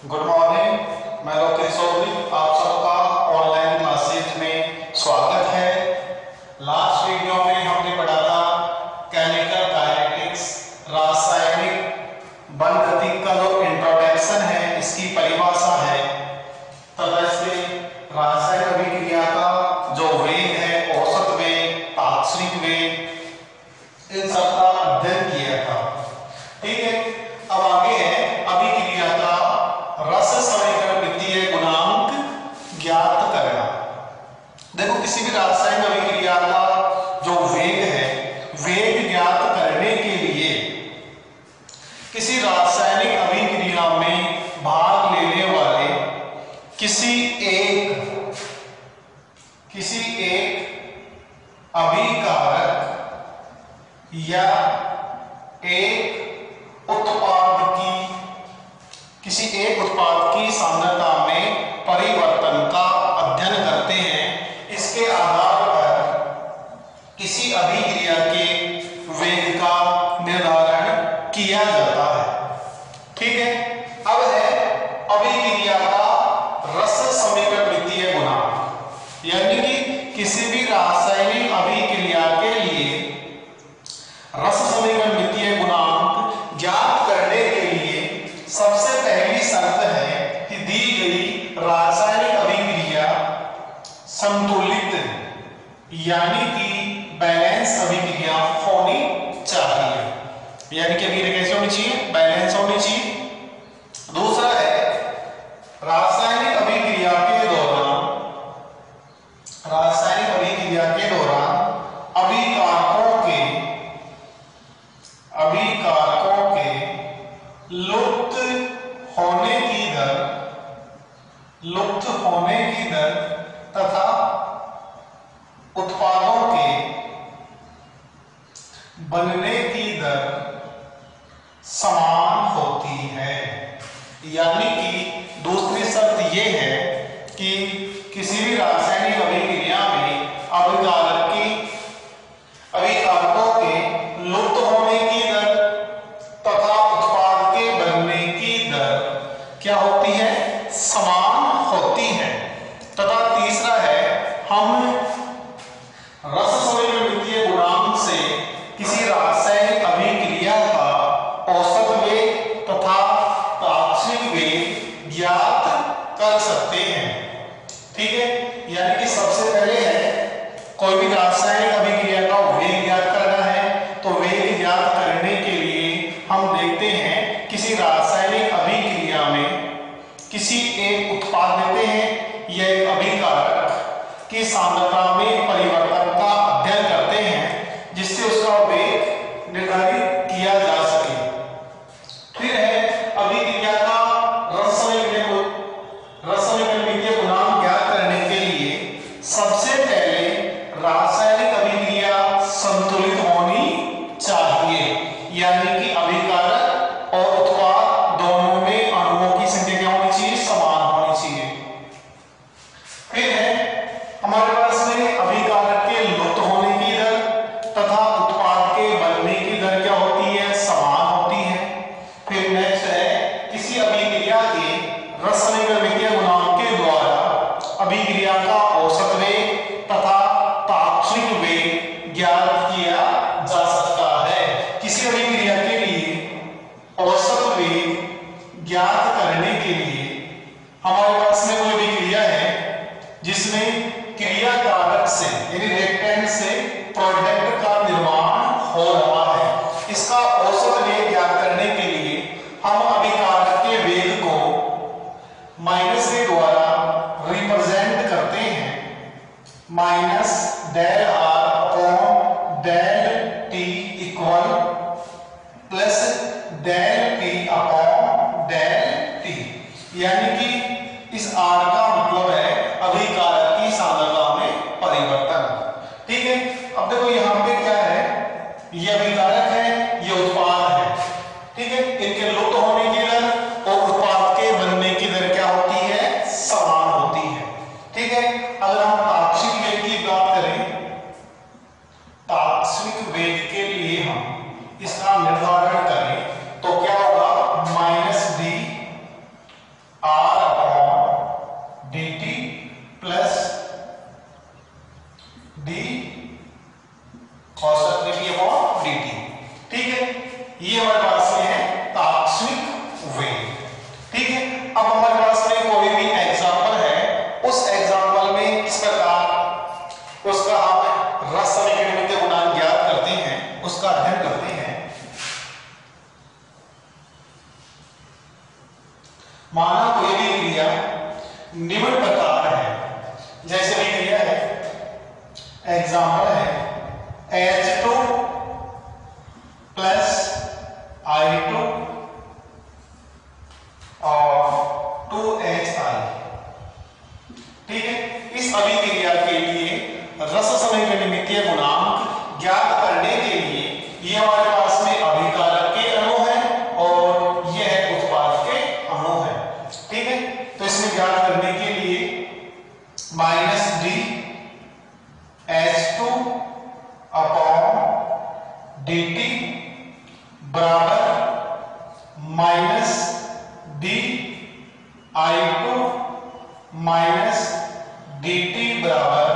Good morning. मैं लोकेश चौधरी, आप सबका ऑनलाइन क्लासेज में स्वागत है। लास्ट वीडियो में हमने पढ़ा था केमिकल काइनेटिक्स, रासायनिक बंधगति का जो इंट्रोडक्शन है, इसकी परिभाषा है तथा इससे रासायनिक अभिक्रिया का जो वेग है, औसत वेग, तात्क्षणिक वेग, इन सब का अध्ययन किया था। ठीक है, अब आगे है अभिक्रिया का रस समीकरण वित्तीय गुणांक ज्ञात करना। देखो, किसी भी रासायनिक अभिक्रिया का जो वेग है, वेग ज्ञात करने के लिए किसी रासायनिक अभिक्रिया में भाग लेने वाले किसी एक अभिकारक या किसी एक उत्पाद की सांद्रता में परिवर्तन का अध्ययन करते हैं। इसके आधार पर किसी अभिक्रिया के वेग का निर्धारण किया जाता है। ठीक है, अब है अभिक्रिया का रस समीकरण वित्तीय गुणांक, यानी कि किसी भी रासायनिक अभिक्रिया के लिए रस समीकरण वित्तीय गुणांक ज्ञात करने के लिए सबसे पहली शर्त है कि दी गई रासायनिक अभिक्रिया संतुलित यानी कि बैलेंस अभिक्रिया होनी चाहिए। यानी कि अभिक्रिया कैसे होनी चाहिए? बैलेंस होनी चाहिए। दूसरा है रासायनिक अभिक्रिया के दौरान अभिकारकों के लुप्त होने की दर तथा उत्पादों के बनने की दर समान होती है। यानी कि दूसरी शर्त यह है कि किसी भी रासायनिक अभिक्रिया में अभिकारकों के लुप्त होने की दर तथा उत्पाद के बनने की दर क्या होती है? समान होती है। तथा तीसरा है, हम रस समीकरण वित्तीय गुणांक से किसी रासायनिक अभिक्रिया का औसत वेग तथा तात्क्षणिक वेग ज्ञात कर सकते हैं। ठीक है, यानी कि सबसे पहले है कोई भी रासायनिक अभिक्रिया का वेग ज्ञात करना है, तो वेग ज्ञात करने के लिए हम देखते हैं किसी रासायनिक अभिक्रिया में किसी एक उत्पाद लेते हैं या एक अभिकारक की सांद्रता में परिवर्तन का अध्ययन करते हैं, जिससे उसका वेग निर्धारित किया जा सके। फिर है अभिक्रिया का रस समीकरण वित्तीय गुणांक ज्ञात करने के लिए सबसे पहले रासायनिक अभिक्रिया संतुलित होनी चाहिए, यानी कि अभिकारक और उत्पाद दोनों में अणुओं की संख्या क्या होनी चाहिए? समान होनी चाहिए। फिर है हमारे पास में अभिकारक के लुप्त होने की दर तथा उत्पाद के बनने की दर क्या होती है? समान होती है। फिर नेक्स्ट है किसी अभिक्रिया के रस समीकरण वित्तीय गुणांक के द्वारा अभिक्रिया का औसत वेग तथा तात्क्षणिक वेग ज्ञात किया जा सकता है। किसी अभिक्रिया के लिए औसत वेग ज्ञात करने के लिए हमारे पास में कोई अभिक्रिया है जिसमें क्रिया कारक से यानी रिएक्टेंट से प्रोडक्ट का निर्माण हो रहा है, इसका औसत वेग ज्ञात करने के लिए हम अभिकारक के वेग को माइनस के द्वारा रिप्रेजेंट करते हैं। Minus del R upon del T equal plus del T upon del T, यानी कि इस आर का मतलब है अभिकारक की सांद्रता में परिवर्तन। ठीक है, अब देखो यहां पे क्या है, ये अभिकारक है, ये उत्पाद है। ठीक है, इनके लुप्त होने की दर और उत्पाद के बनने की दर क्या होती है? समान होती है। ठीक है, अगर हम तात्क्षणिक वेग की बात करें, तात्क्षणिक वेग के लिए हम इसका निर्धारण करें तो क्या होगा? माइनस डी ये हमारे पास में है तात्विक वेग। ठीक है, अब हमारे पास में कोई भी एग्जांपल है, उस एग्जांपल में किस प्रकार उसका हम रस समीकरण के गुणांक ज्ञात करते हैं, उसका अध्ययन करते हैं। माना कोई भी क्रिया निम्न प्रकार है, जैसे भी क्रिया है, एग्जांपल है H2 प्लस I2 और 2HI। ठीक है, इस अभिक्रिया के लिए रस समीकरणितीय गुणांक ज्ञात करने के लिए ये हमारे पास में अभिकारक के अणु है और यह उत्पाद के अणु है। ठीक है, तो इसमें ज्ञात करने के लिए -d H2 अपॉन dt बराबर -d I2 माइनस dt बराबर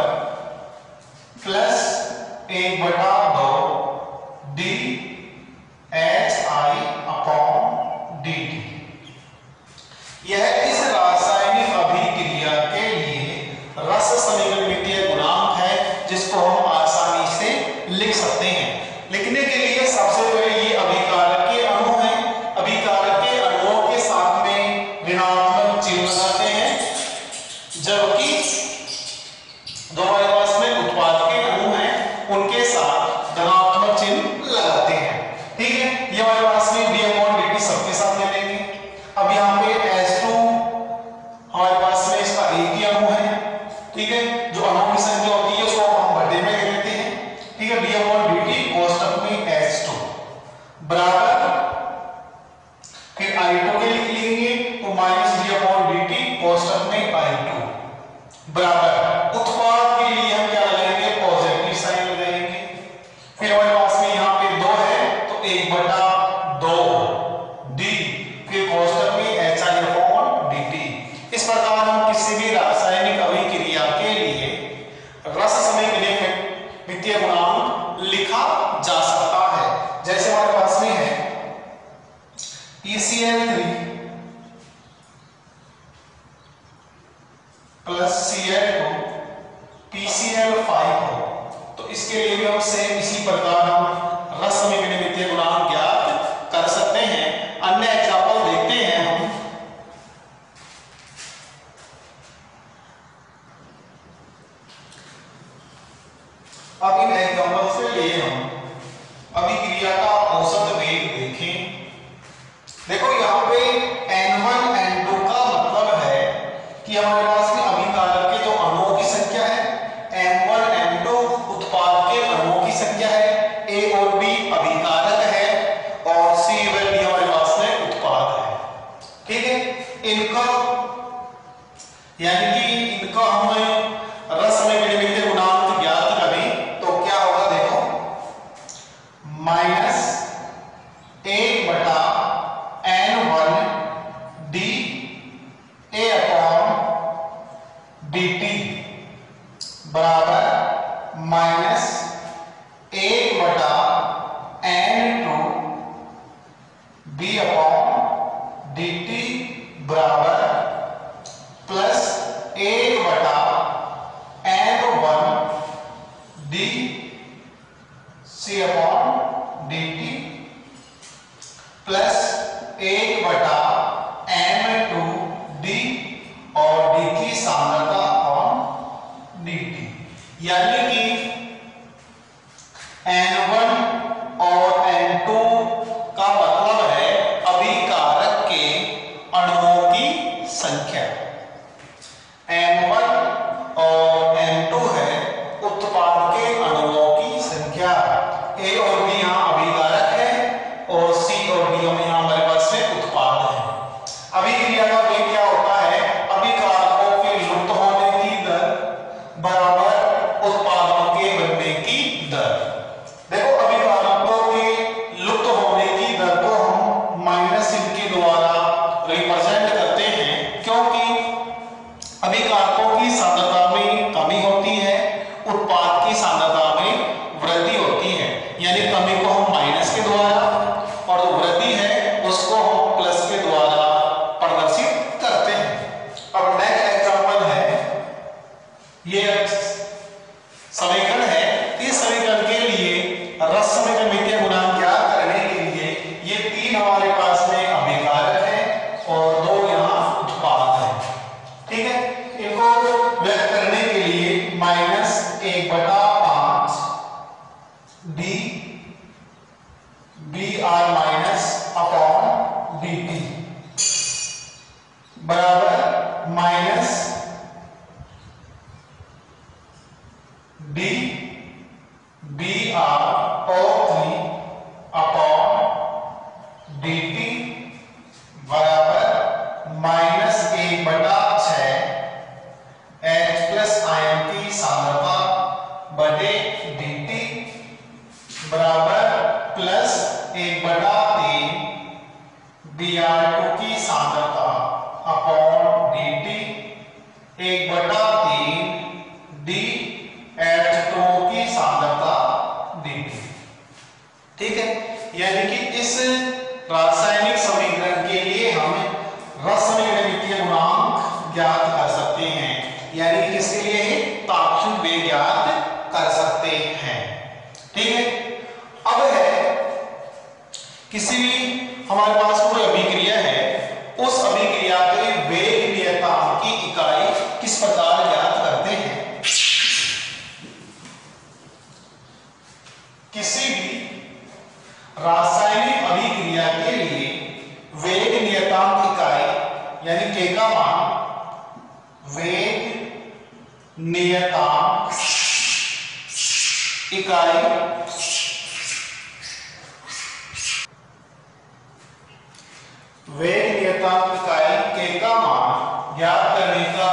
plus 1/2 d HI upon dt। यह इस रासायनिक अभिक्रिया के लिए रस समीकरणितीय गुणांक है, जिसको हम आसानी से लिख सकते हैं। लिखने के लिए सबसे पहले ये अभिकारक के अणु हैं, अभिकारक के अणुओं के साथ में ऋणात्मक चिन्ह लगाते हैं, जबकि जो हमारे पास में उत्पाद के अणु हैं उनके साथ धनात्मक चिन्ह लगाते हैं। ठीक है, ये हमारे पास में d/dt सबके साथ ले लेंगे। अब यहाँ पे H2 हमारे पास में इसका एक ही अणु है। ठीक है, जो अणुओं की संख्या होती है उसको हम बड़े में ले लेते हैं। ठीक है, d/dt कोष्टक में H2 बराबर, फिर I2 के लिख लेंगे तो -d/dt कोष्टक में I2 बराबर, उत्पाद के लिए हम क्या लगाएंगे, पॉजिटिव साइन लगाएंगे। फिर हमारे पास में यहाँ पे 2 है तो 1/2 d, फिर कोष्टक में HI/dt। इस प्रकार हम किसी भी रासायनिक अभिक्रिया के लिए रस समीकरणितीय गुणांक लिखा जा सकता है। जैसे हमारे पास में है PCl3 प्लस Cl2 PCl5 हो, तो इसके लिए भी हम सेम इसी प्रकार हम रस समीकरणितीय गुणांक ज्ञात कर सकते हैं। अन्य एग्जांपल देखते हैं हम। अब इन एग्जांपल से लिए हम अभिक्रिया का औसत वेग देखें। देखो यहाँ पे N1 N2 का मतलब है कि हमारे पास में अभिकारक के जो अणुओं की संख्या है, M1 M2 उत्पाद के अणुओं की संख्या है, A और B अभिकारक है और C व D हमारे पास में उत्पाद है। ठीक है, इनका यानी कि इनका हमें रस समीकरणितीय गुणांक ज्ञात करें तो क्या होगा, देखो -1/N1d A/dt बराबर -1/N2b/dt बराबर plus 1/N1d C/dt plus 1/N2d और d की सांद्रता अपॉन dt। यानी कि N1 और N2 का मतलब है अभिकारक के अणुओं की संख्या, N1 और N2 है उत्पाद के अणुओं की संख्या। A और B यहाँ अभिकारक है और C और D यहाँ हमारे पास में उत्पाद है। अभिक्रिया का वेग क्या होता है, अभिकारकों के लुप्त होने की दर बराबर उत्पादों के बनने की दर। देखो अभिकारकों के लुप्त होने की दर को हम माइनस इनके द्वारा रिप्रेजेंट करते हैं, क्योंकि अभिकारकों की सांद्रता में कमी होती है, उत्पाद की सांद्रता में वृद्धि होती है। यानी कमी को हम माइनस के द्वारा और dt बराबर -1/6 H प्लस आयन की सांद्रता बटे dt बराबर +1/3 Br2 की सांद्रता अपॉन dt 1/3 dH2 की सांद्रता dt। ठीक है, यानी कि इस रासायनिक समीकरण के लिए हम रसगणितीय गुणांक ज्ञात कर सकते हैं, यानी कि किसके लिए तात्क्षणिक वेग ज्ञात कर सकते हैं। ठीक है, अब है किसी भी हमारे पास कोई अभिक्रिया है, उस अभिक्रिया के वेग नियतांक की इकाई किस प्रकार ज्ञात करते हैं। किसी भी रासायनिक अभिक्रिया के लिए वेग नियतांक इकाई यानी k का मान वेग नियतांक इकाई वेग नियतांक इकाई k का मान ज्ञात करने का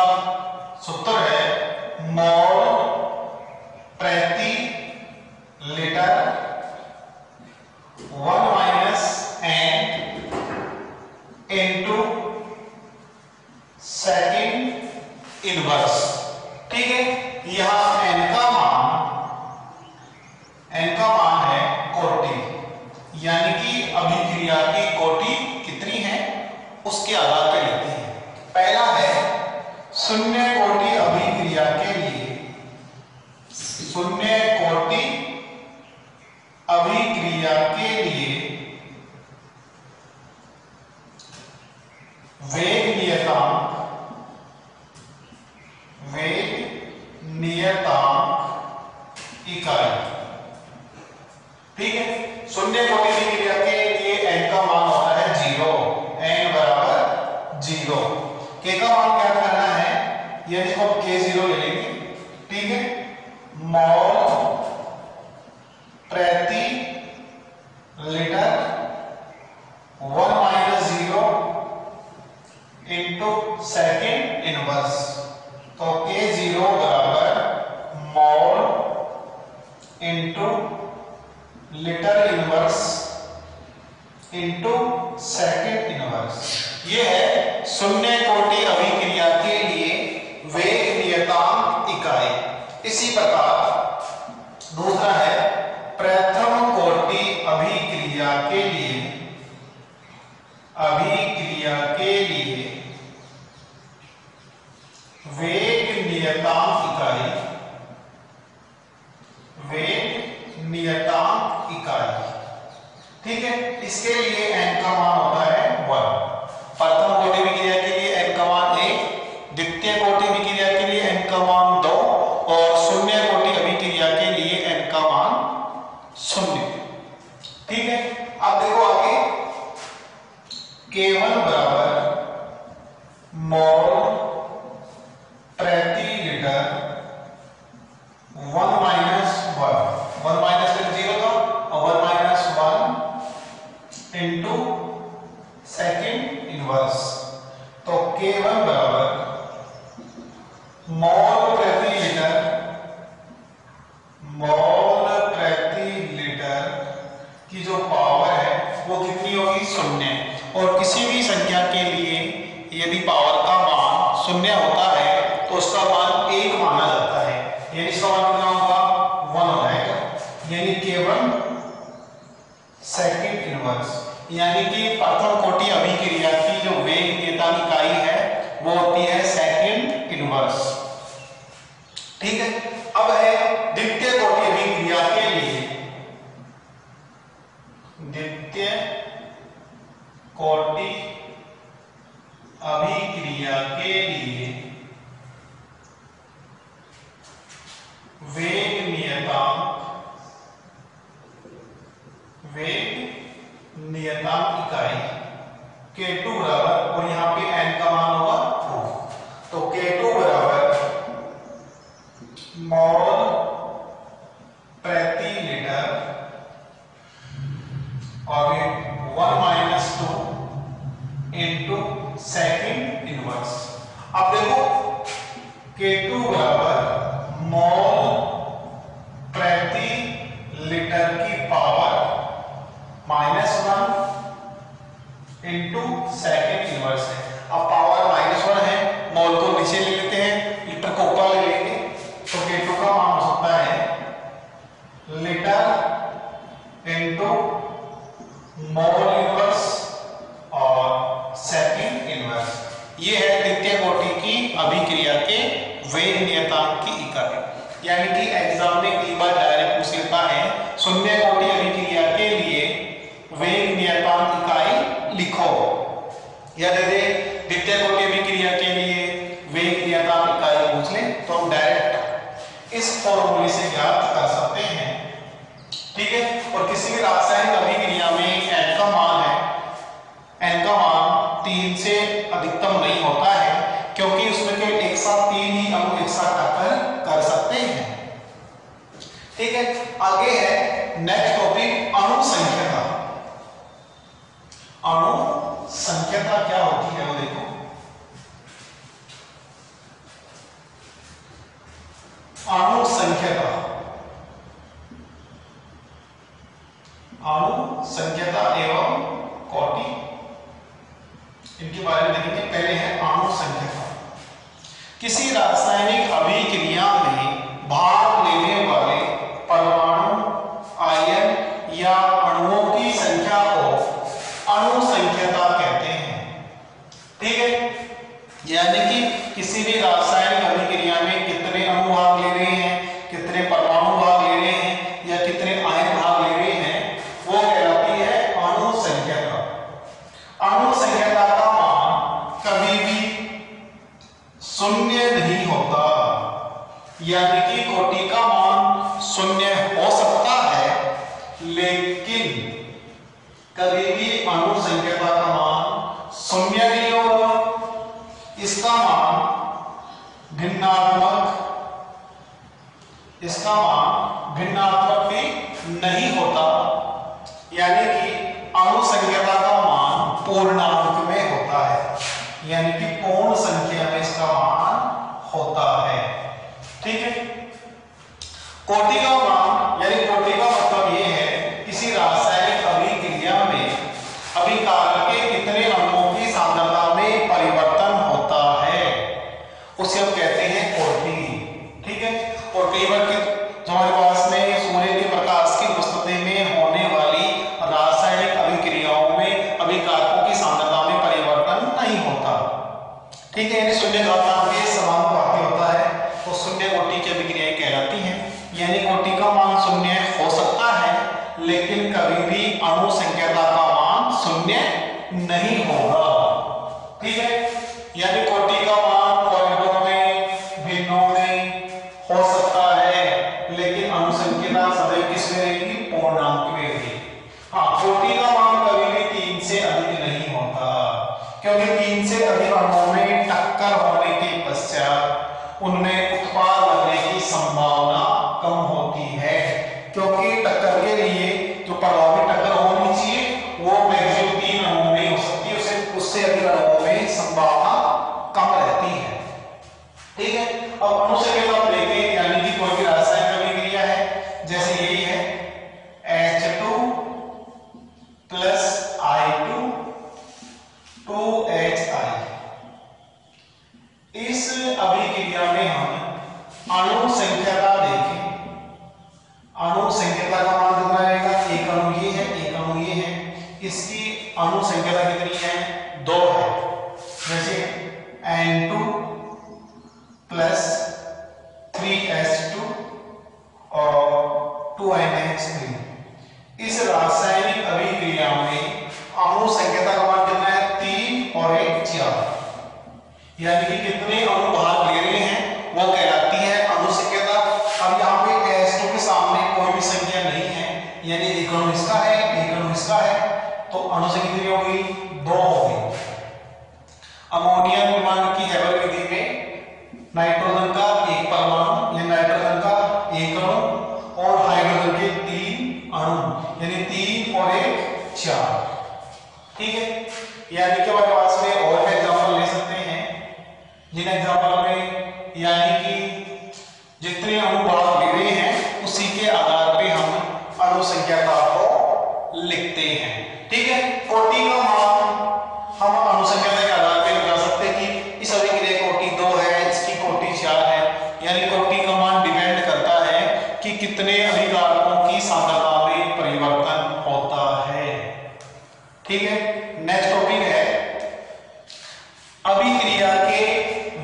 सूत्र है मोल प्रति litre 1 - n into second inverse. ठीक है, यहां n का मान है कोटि, यानी कि अभिक्रिया की कोटि कितनी है उसके आधार पर लेते हैं। पहला है शून्य कोटि अभिक्रिया के लिए, शून्य कोटि अभिक्रिया के लिए वेग नियतांक इकाई। ठीक है, शून्य कोटि अभिक्रिया के लिए n का मान होता है 0, n बराबर 0। k का मान क्या करना है, यानी इसको हम k0 ले लेंगे। ठीक है, मोल प्रति लीटर 1 - 0 इंटू सेकेंड इनवर्स, तो k0 बराबर mole into litre inverse into second inverse. ये है शून्य कोटि अभिक्रिया के लिए वेग नियतांक इकाई। इसी प्रकार दूसरा है प्रथम कोटि अभिक्रिया के लिए वेग नियतांक इकाई। ठीक है, इसके लिए n का मान होता है 1। प्रथम कोटि अभिक्रिया के लिए n का मान 1, द्वितीय कोटि अभिक्रिया के लिए n का मान 2 और शून्य कोटि अभिक्रिया के लिए n का मान 0। ठीक है, अब देखो आगे k1 बराबर मोल प्रति लीटर 1 - 0 था और 1 - 1 इंटू सेकेंड इनवर्स, तो k1 बराबर मोल प्रति लीटर की जो पावर है वो कितनी होगी 0। और किसी भी संख्या के लिए यदि पावर का मान 0 होता है तो उसका मान 1 माना जाता है, यानी इसका मान कितना होगा 1 हो जाएगा, यानी k1 सेकंड इनवर्स, यानी कि प्रथम कोटि अभिक्रिया की जो वेग नियतांक इकाई है वो होती है सेकंड इनवर्स। ठीक है, अब है द्वितीय कोटि अभिक्रिया के लिए, द्वितीय कोटि अभिक्रिया के लिए वेग नियतांक इकाई k2 बराबर, और यहां पे n का मान होगा 2, तो k2 बराबर मोल प्रति लीटर और 1 - इंटू सेकेंड इनवर्स है। अब पावर -1 है, मोल को नीचे ले लेते हैं, लीटर को ऊपर ले लेंगे, तो K2 का मान हो सकता है लीटर इंटू मोल इनवर्स और सेकेंड इनवर्स। ये है द्वितीय कोटि की अभिक्रिया के वेग नियतांक की इकाई। यानी कि एग्जाम में कई बार डायरेक्ट पूछ लेता है शून्य कोटि अभिक्रिया के लिए वेग नियतांक इकाई लिखो, या दे दे द्वितीय कोटि अभिक्रिया के लिए वेग नियतांक इकाई पूछ ले तो हम डायरेक्ट इस फॉर्मूले से ज्ञात कर सकते हैं। ठीक है, और किसी भी रासायनिक अभिक्रिया में n का मान है, n का मान 3 से अधिकतम नहीं होता है, क्योंकि उसमें केवल एक साथ 3 ही अणु एक साथ टक्कर कर सकते हैं। ठीक है, आगे है नेक्स्ट टॉपिक अणु संख्यता। अणु संख्यता क्या होती है वो देखो। अणु संख्यता, अणु संख्यता एवं कोटि, इनके बारे में देखेंगे। पहले है अणु संख्यता। किसी रासायनिक अभिक्रिया में भाग लेने वाले परमाणु, आयन या अणुओं की संख्या को अणु संख्यता कहते हैं। ठीक है, यानी कि किसी भी रासायनिक अभिक्रिया में कितने अणु भाग ले रहे हैं, कितने परमाणु भाग ले रहे हैं या कितने आयन भाग ले रहे हैं, वो कहलाती है अणु संख्यता। अणु संख्यता का मान कभी भी शून्य नहीं होता, यानी कि कोटि का मान शून्य हो सकता है, लेकिन कभी भी अणु संख्यता का मान शून्य नहीं होगा। इसका मान भिन्नात्मक, इसका मान भिन्नात्मक भी नहीं होता, यानी कि अणु संख्यता का मान पूर्णांक में होता है, यानी कि पूर्ण संख्या में इसका मान होता है। ठीक है, कोटि का मान यानी कोटि का मतलब ये है किसी रासायनिक अभिक्रिया में अभिकारक के कितने अणुओं की सांद्रता में परिवर्तन होता है, उसे हम कहते हैं कोटि। ठीक है, और कई बार हमारे पास में सूर्य के प्रकाश की उपस्थिति में होने वाली रासायनिक अभिक्रियाओं में अभिकारकों की सांद्रता में परिवर्तन नहीं होता। ठीक है, यानी शून्य घातांक के समानुपाती होता है, तो शून्य कोटि की अभिक्रियाएं कहलाती हैं। यानी कोटि का मान शून्य हो सकता है, लेकिन कभी भी अणु संख्यता का मान शून्य नहीं होगा। ठीक है, यानी कोटि का मान पॉइंटों में, भिन्नों में हो सकता है, लेकिन अणु संख्यता सदैव किस में रहेगी, पूर्णांक में रहेगी। हाँ, कोटि का मान कभी भी 3 से अधिक नहीं होता, क्योंकि 3 से अधिक अणुओं में टक्कर होने के पश्चात उनमें उत्पाद बनने की संभावना कम होती है, क्योंकि टक्कर के लिए जो प्रभावी टक्कर होनी चाहिए वो मैक्सिमम 3 अणुओं में हो सकती है, उससे अधिक अणुओं में संभावना कम रहती है। ठीक है, अब अणु संख्यता आप देखें, यानी कि कोई भी रासायनिक अभिक्रिया है, जैसे यही है H2 प्लस I2 2HI। इस अभिक्रिया में हम अणु संख्यता देखें, अणु संख्यता का मान कितना रहेगा, एक अणु ये है, एक अणु ये है, इसकी अणु संख्यता कितनी है, 2 है। जैसे N2 प्लस 3H2 और 2NH3। इस रासायनिक अभिक्रिया में अणु संख्यता का मान कितना है, 3 और 1 4, यानी कि कितने अणु भाग ले रहे हैं वो कहलाती है अणु संख्यता। अब यहाँ पे H2 के सामने कोई भी संख्या नहीं है, यानी एक अणु इसका है, एक अणु इसका है, तो अणु संख्या कितनी होगी, 2 होगी। अमोनिया निर्माण की हेबल विधि में नाइट्रोजन का एक परमाणु या नाइट्रोजन का एक अणु और हाइड्रोजन के 3 अणु, यानी 3 और 1 4। ठीक है, यानी कि हमारे पास में और एग्जांपल ले सकते हैं, जिन एग्जांपल में यानी कि जितने अणु भाग ले रहे हैं उसी के आधार पे हम अणु संख्या को लिखते हैं। ठीक है, कोटि का मान ठीक है। नेक्स्ट टॉपिक है अभिक्रिया के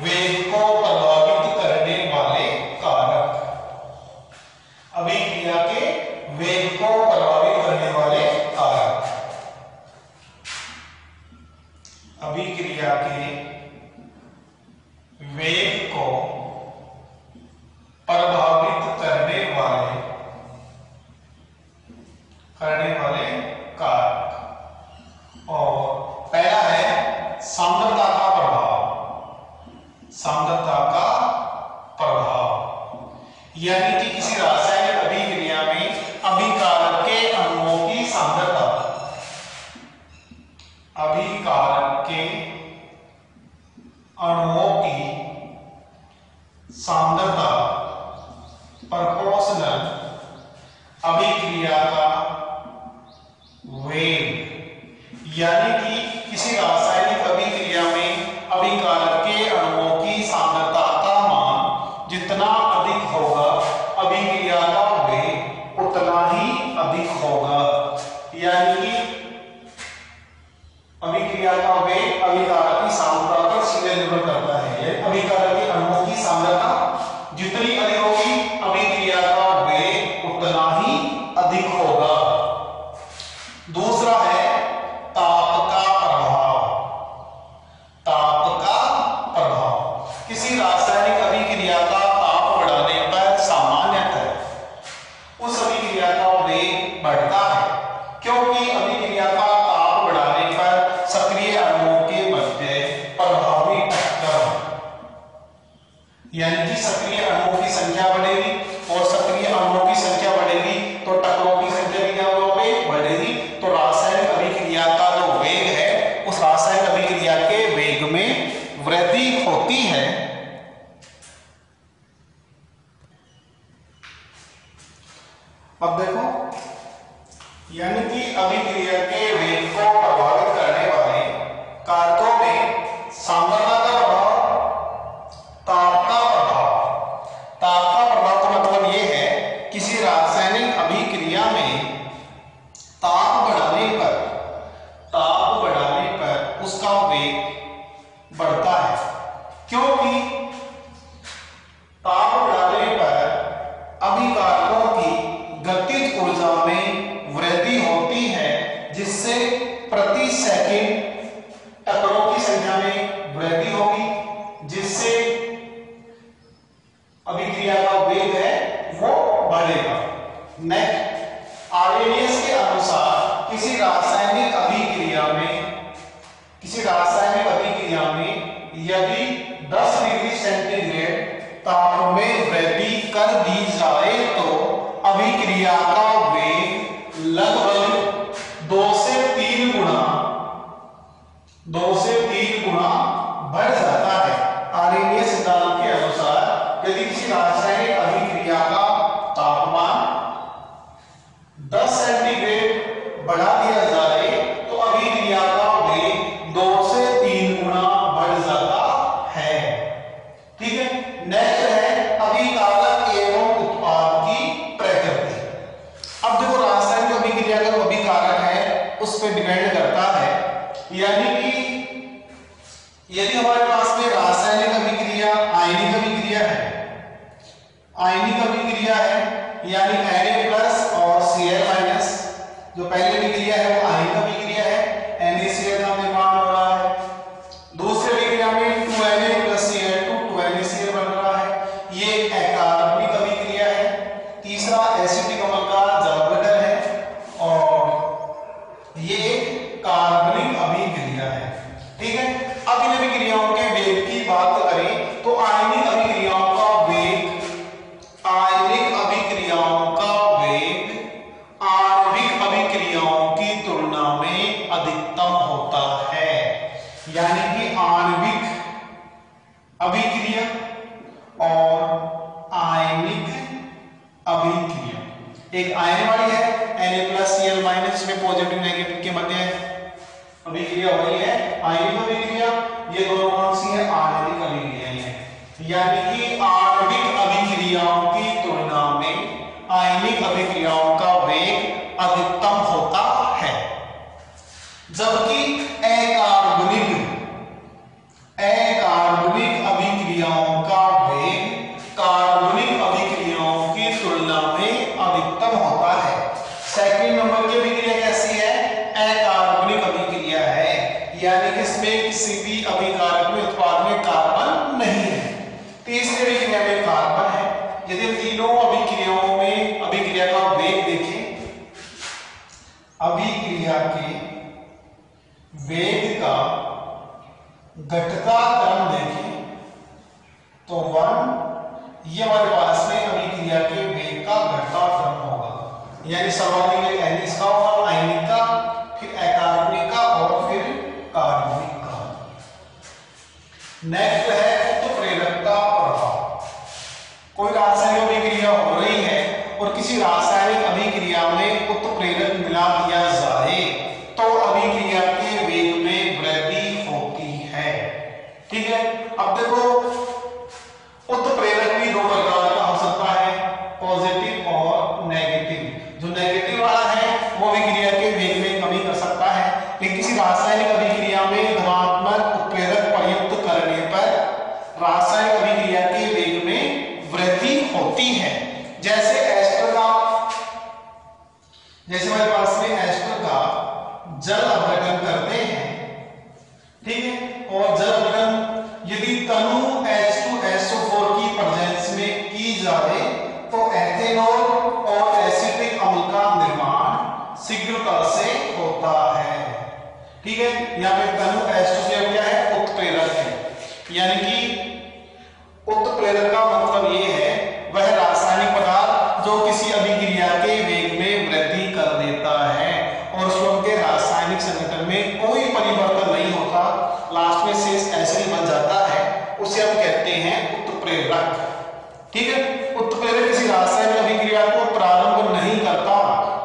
वेग को प्रभावित करने वाले कारक। अभिक्रिया के वेग को प्रभावित करने वाले कारक। अभिक्रिया के वेग को प्रभावित करने वाले कारक। और पहला है सांद्रता का प्रभाव। सांद्रता का प्रभाव यानी कि किसी रासायनिक अभिक्रिया में अभिकारक के अणुओं की सांद्रता, अभिकारक के अणुओं की सांद्रता प्रोपोर्शनल अभिक्रिया का वेग, यानी कि किसी रासायनिक अभिक्रिया में अभिकारक के अणुओं की सांद्रता का मान जितना अधिक होगा अभिक्रिया का वेग उतना ही अधिक होगा। यानी कि अभिक्रिया का वेग अभिकारक की सांद्रता पर सीधे निर्भर करता है। अभिकारक के अणुओं की सांद्रता जितनी अधिक होगी अभिक्रिया का वेग उतना ही अधिक होगा। दूसरा है ताप का प्रभाव। ताप का प्रभाव किसी रासायनिक अभिक्रिया का ताप बढ़ाने पर सामान्यतः उस अभिक्रिया का वेग बढ़ता है, क्योंकि अभिक्रिया का ताप बढ़ाने पर सक्रिय अणुओं के मध्य प्रभावी टक्कर, यानी कि सक्रिय अणुओं की संख्या बढ़ेगी और सक्रिय अणुओं की संख्या बढ़ेगी तो टक्करों की संख्या भी क्या बढ़ेगी। तो रासायनिक अभिक्रिया का जो वेग है उस रासायनिक अभिक्रिया के वेग में वृद्धि होती है। अब देखो, यानी कि अभिक्रिया के वेग को प्रभावित करने वाले कारकों में सांद्रता का प्रभाव, ताप का प्रभाव। ताप का प्रभाव का मतलब यह है किसी रासायनिक अभिक्रिया में ताप बढ़ाने पर उसका वेग बढ़ता है, क्योंकि ताप बढ़ाने पर अभिकारकों की गतिज ऊर्जा में वृद्धि होती है, जिससे प्रति सेकंड टक्करों की संख्या में वृद्धि होगी, जिससे अभिक्रिया का वेग है वो बढ़ेगा। नेक्स्ट, आर्रेनियस के अनुसार किसी रासायनिक अभिक्रिया में यदि 10 डिग्री सेंटीग्रेड ताप में वृद्धि कर दी जाए तो अभिक्रिया का वेग लगभग 2 से 3 गुना बढ़ जाता है। आर्रेनियस सिद्धांत के अनुसार यदि किसी रासायनिक अभिक्रिया का तापमान 10 सेंटीग्रेड बढ़ा दिया जाए तो अभिक्रिया का वेग 2 से 3 गुना बढ़ जाता है। ठीक है। नेक्स्ट है अभिकारक एवं उत्पाद की प्रकृति। अब देखो, रासायनिक अभिक्रिया का जो अभिकारक है उस पर डिपेंड करता है, यानी कि यदि हमारे पास में रासायनिक अभिक्रिया आयनिक अभिक्रिया है, यानी Na+ और Cl- जो पहली अभिक्रिया है वो आयनिक अभिक्रिया है, NaCl का निर्माण हो रहा है। दूसरी अभिक्रिया में 2Na + Cl2 2NaCl बन रहा है, ये अकार्बनिक अभिक्रिया है। तीसरा एसिटिक अम्ल का जल है और ये कार्बनिक अभिक्रिया है। ठीक है। अब इन अभिक्रियाओं के वेग की बात करें तो आयनिक अभिक्रियाओं का वेग आणविक अभिक्रियाओं की तुलना में अधिकतम होता है। यानी कि आणविक अभिक्रिया और आयनिक अभिक्रिया, एक आयन वाली है Na+Cl- में पॉजिटिव नेगेटिव के मध्य अभिक्रिया हो रही है आयनिक अभिक्रिया, ये दोनों कौन सी है? आणविक अभिक्रियाएं हैं। यानी कि आणविक अभिक्रियाओं की तुलना में आयनिक अभिक्रियाओं का वेग अधिकतम होता है। जबकि अकार्बनिक अभिक्रियाओं का वेग कार्बनिक अभिक्रियाओं की तुलना में अधिकतम होता है। सेकंड नंबर की अभिक्रिया कैसी है? अकार्बनिक अभिक्रिया है, यानी कि इसमें किसी भी अभिकारक में उत्पाद में कार्बन नहीं है। तीसरी अभिक्रिया में कार्बन है। यदि तीनों अभिक्रियाओं में अभिक्रिया का वेग देखें, अभिक्रिया के वेग का घटता क्रम देखें तो 1, ये हमारे पास में अभिक्रिया के वेग का घटता क्रम होगा, यानी सर्वाधिक वेग आयनिक का होगा, आयनिक का, फिर अकार्बनिक का और फिर कार्बनिक का। नेक्स्ट है उत्प्रेरकता प्रभाव। कोई रासायनिक अभिक्रिया हो रही है और किसी रासायनिक अभिक्रिया में उत्प्रेरक मिला दिया जाए तो अभिक्रिया के वेग में वृद्धि होती है। ठीक है, अब देखो उत्प्रेरक भी दो प्रकार का हो सकता है, पॉजिटिव और नेगेटिव। जो नेगेटिव वाला है वो अभिक्रिया के वेग में कमी कर सकता है, लेकिन किसी रासायनिक अभिक्रिया में धनात्मक उत्प्रेरक प्रयुक्त करने पर रासायनिक अभिक्रिया के वेग में वृद्धि होती है। जैसे हमारे पास में एस्टर का जल अपघटन करते हैं, ठीक है, और जल अपघटन यदि तनु H2SO4 की प्रेजेंस में की जाए तो एथेनॉल और एसिटिक अम्ल का निर्माण शीघ्रता से होता है। ठीक है, यहाँ पे तनु H2 क्या है? उत्प्रेरक है, यानी कि उत्प्रेरक का मतलब ये है वह रासायनिक पदार्थ जो किसी अभिक्रिया के वेग में वृद्धि कर देता है और स्वयं के रासायनिक संगठन में कोई परिवर्तन नहीं होता, लास्ट में शेष ऐसे ही बन जाता है, उसे हम कहते हैं उत्प्रेरक। ठीक है, उत्प्रेरक किसी रासायनिक अभिक्रिया को प्रारंभ नहीं करता,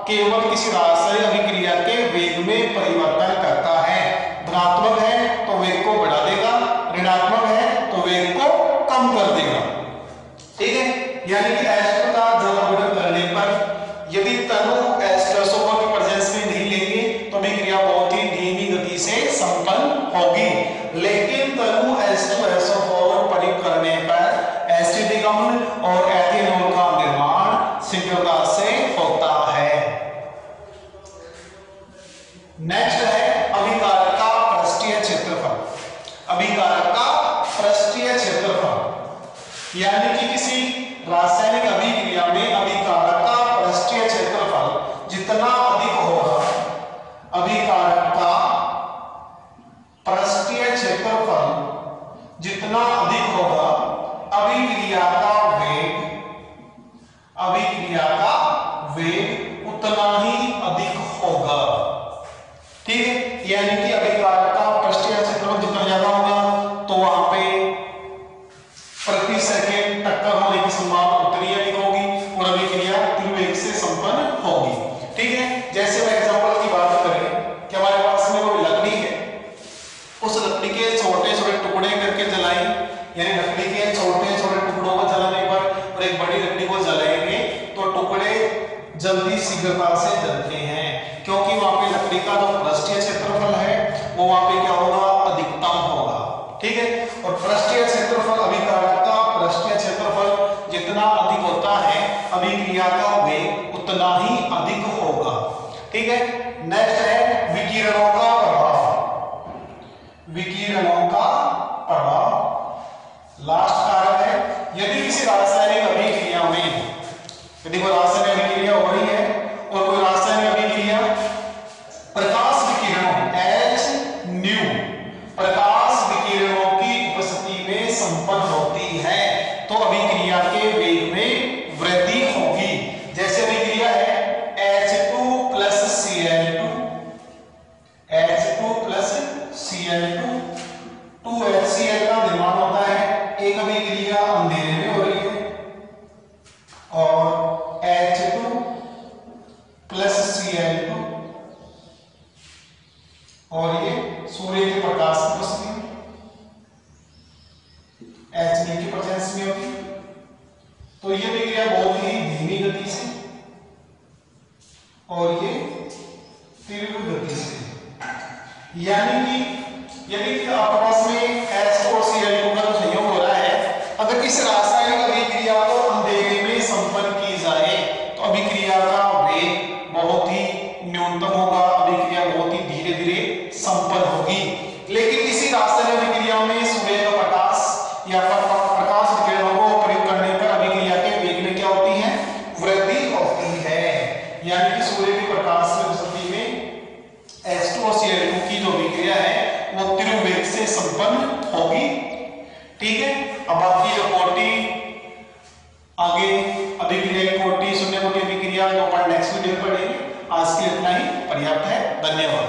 केवल किसी रासायनिक अभिक्रिया के वेग में परिवर्तन करता है। धनात्मक है तो वेग को बढ़ा देगा, ऋणात्मक है तो वेग को कम कर देगा। ठीक है, यानी कि एस्टर का जल अपघटन करने पर यदि तनु H2SO4 की प्रेजेंस में नहीं लेंगे तो अभिक्रिया बहुत ही धीमी गति से संपन्न होगी, लेकिन तनु H2SO4 प्रयुक्त करने पर एसिटिक अम्ल और एथेनॉल का निर्माण शीघ्रता से होता है। नेक्स्ट है अभिकारक का पृष्ठीय क्षेत्रफल। अभिकारक का पृष्ठीय क्षेत्रफल, यानी कि किसी रासायनिक अभिक्रिया में अभिकारक का पृष्ठीय क्षेत्रफल जितना अधिक होगा, अभिकारक का पृष्ठीय क्षेत्रफल जितना अधिक होगा, अभिक्रिया का वेग उतना ही अधिक होगा। ठीक है, यानी कि अभिकारक का पृष्ठीय क्षेत्रफल जितना ज्यादा होगा तो वहां पे प्रति सेकंड टक्कर होने की संभावना उतनी अधिक होगी और अभिक्रिया तीव्र वेग से संपन्न होगी। ठीक है, जैसे मैं एग्जांपल की बात करें कि हमारे पास में कोई लकड़ी है, उस लकड़ी के छोटे छोटे टुकड़े करके जलाएं, यानी लकड़ी के छोटे छोटे टुकड़ों को जलाने पर और एक बड़ी लकड़ी को जलाएंगे तो टुकड़े जल्दी शीघ्रता से जलते हैं, क्योंकि वहां पे लकड़ी का जो पृष्ठीय क्षेत्रफल है वो वहां पे क्या होगा? अधिकतम होगा। ठीक है, और पृष्ठीय क्षेत्रफल, अभिकारक का पृष्ठीय क्षेत्रफल जितना अधिक होता है अभिक्रिया का वेग उतना ही अधिक होगा। ठीक है, नेक्स्ट है विकिरणों का प्रभाव। विकिरणों का प्रभाव लास्ट कारक है। यदि किसी रासायनिक अभिक्रिया में यदि कोई रासायनिक अभिक्रिया हो रही है और कोई रासायनिक अभिक्रिया प्रकाश विकिरणों hν प्रकाश विकिरणों की उपस्थिति में संपन्न होती है तो अभिक्रिया के वेग में वृद्धि होगी। जैसे अभिक्रिया है H2 + Cl2, H2 + Cl2, 2HCl का निर्माण होता है। एक अभिक्रिया अंधेरे में हो रही है और H2 + Cl2 और ये सूर्य के प्रकाश की उपस्थिति में Hν की प्रेजेंस में होगी, तो ये अभिक्रिया बहुत ही धीमी गति से और ये तीव्र गति से यानी कि यदि आपके पास में H2 और Cl2 का जो संयोग हो रहा है, अगर इस रासायनिक अभिक्रिया को अंधेरे में संपन्न की जाए तो अभिक्रिया का वेग बहुत ही न्यूनतम होगा, अभिक्रिया बहुत ही धीरे धीरे संपन्न होगी। लेकिन इसी रासायनिक अभिक्रिया में सूर्य का प्रकाश या प्रकाश विकिरणों को प्रयोग करने पर अभिक्रिया के वेग में क्या होती है, वृद्धि होती है। यानी कि सूर्य के प्रकाश में उपस्थिति में H2 और Cl2 की जो अभिक्रिया है वो तीव्र वेग से संपन्न होगी। ठीक है, अब बाकी जो कोटि आगे अभिक्रिया की कोटि, शून्य कोटि अभिक्रिया जो अपन नेक्स्ट वीडियो में पढ़ेंगे। आज के लिए इतना ही पर्याप्त है। धन्यवाद।